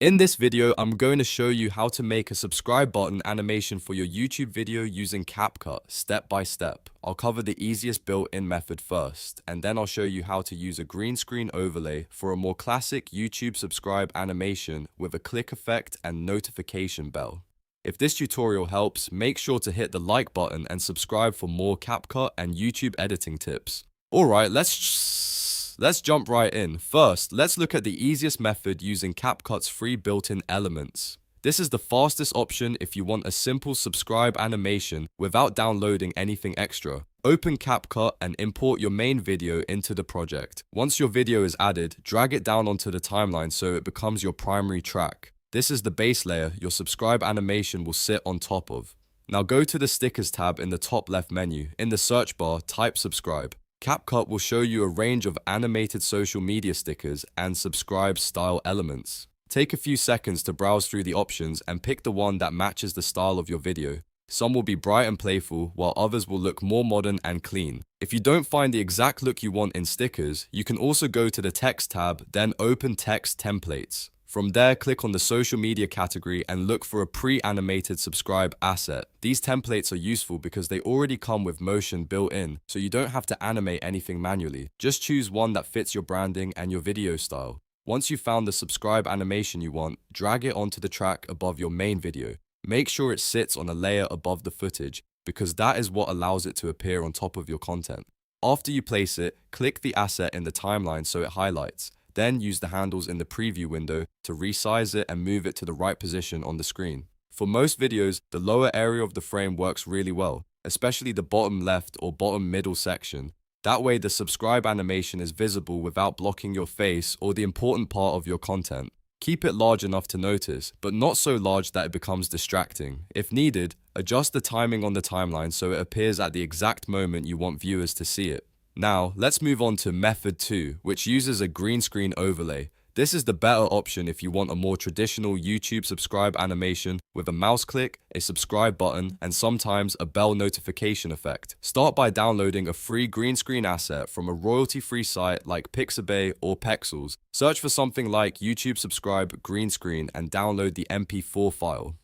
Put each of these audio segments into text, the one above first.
In this video, I'm going to show you how to make a subscribe button animation for your YouTube video using CapCut, step by step. I'll cover the easiest built-in method first, and then I'll show you how to use a green screen overlay for a more classic YouTube subscribe animation with a click effect and notification bell. If this tutorial helps, make sure to hit the like button and subscribe for more CapCut and YouTube editing tips. Alright, let's jump right in. First, let's look at the easiest method using CapCut's free built-in elements. This is the fastest option if you want a simple subscribe animation without downloading anything extra. Open CapCut and import your main video into the project. Once your video is added, drag it down onto the timeline so it becomes your primary track. This is the base layer your subscribe animation will sit on top of. Now go to the stickers tab in the top left menu. In the search bar, type subscribe. CapCut will show you a range of animated social media stickers and subscribe style elements. Take a few seconds to browse through the options and pick the one that matches the style of your video. Some will be bright and playful, while others will look more modern and clean. If you don't find the exact look you want in stickers, you can also go to the text tab, then open text templates. From there, click on the social media category and look for a pre-animated subscribe asset. These templates are useful because they already come with motion built in, so you don't have to animate anything manually. Just choose one that fits your branding and your video style. Once you've found the subscribe animation you want, drag it onto the track above your main video. Make sure it sits on a layer above the footage, because that is what allows it to appear on top of your content. After you place it, click the asset in the timeline so it highlights. Then use the handles in the preview window to resize it and move it to the right position on the screen. For most videos, the lower area of the frame works really well, especially the bottom left or bottom middle section. That way the subscribe animation is visible without blocking your face or the important part of your content. Keep it large enough to notice, but not so large that it becomes distracting. If needed, adjust the timing on the timeline so it appears at the exact moment you want viewers to see it. Now, let's move on to method 2, which uses a green screen overlay. This is the better option if you want a more traditional YouTube subscribe animation with a mouse click, a subscribe button, and sometimes a bell notification effect. Start by downloading a free green screen asset from a royalty-free site like Pixabay or Pexels. Search for something like YouTube subscribe green screen and download the MP4 file.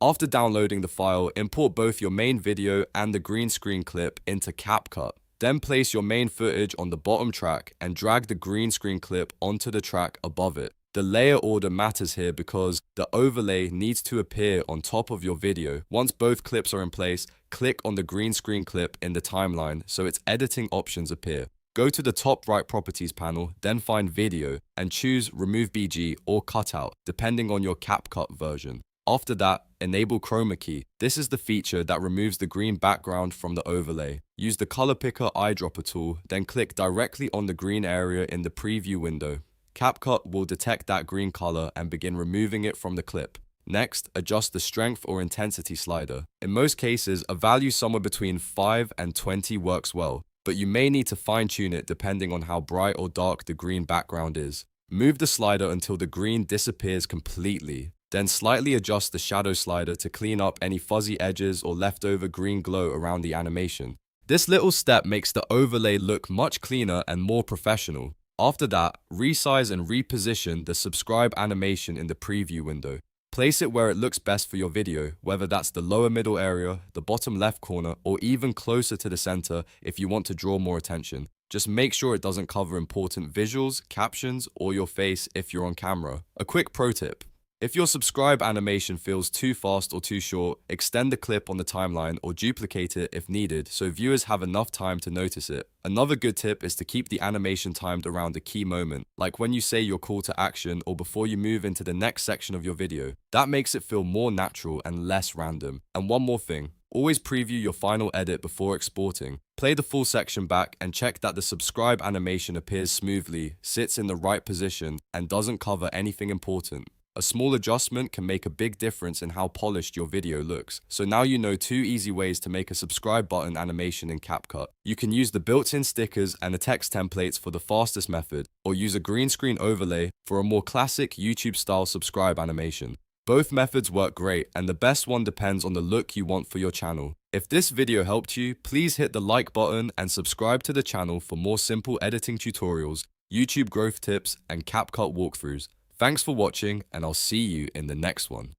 After downloading the file, import both your main video and the green screen clip into CapCut. Then place your main footage on the bottom track and drag the green screen clip onto the track above it. The layer order matters here because the overlay needs to appear on top of your video. Once both clips are in place, click on the green screen clip in the timeline so its editing options appear. Go to the top right properties panel, then find video and choose remove BG or cutout depending on your CapCut version. After that, enable Chroma Key. This is the feature that removes the green background from the overlay. Use the color picker eyedropper tool, then click directly on the green area in the preview window. CapCut will detect that green color and begin removing it from the clip. Next, adjust the strength or intensity slider. In most cases, a value somewhere between 5 and 20 works well, but you may need to fine-tune it depending on how bright or dark the green background is. Move the slider until the green disappears completely. Then slightly adjust the shadow slider to clean up any fuzzy edges or leftover green glow around the animation. This little step makes the overlay look much cleaner and more professional. After that, resize and reposition the subscribe animation in the preview window. Place it where it looks best for your video, whether that's the lower middle area, the bottom left corner, or even closer to the center if you want to draw more attention. Just make sure it doesn't cover important visuals, captions, or your face if you're on camera. A quick pro tip. If your subscribe animation feels too fast or too short, extend the clip on the timeline or duplicate it if needed so viewers have enough time to notice it. Another good tip is to keep the animation timed around a key moment, like when you say your call to action or before you move into the next section of your video. That makes it feel more natural and less random. And one more thing, always preview your final edit before exporting. Play the full section back and check that the subscribe animation appears smoothly, sits in the right position, and doesn't cover anything important. A small adjustment can make a big difference in how polished your video looks. So now you know 2 easy ways to make a subscribe button animation in CapCut. You can use the built-in stickers and the text templates for the fastest method, or use a green screen overlay for a more classic YouTube-style subscribe animation. Both methods work great, and the best one depends on the look you want for your channel. If this video helped you, please hit the like button and subscribe to the channel for more simple editing tutorials, YouTube growth tips, and CapCut walkthroughs. Thanks for watching, and I'll see you in the next one.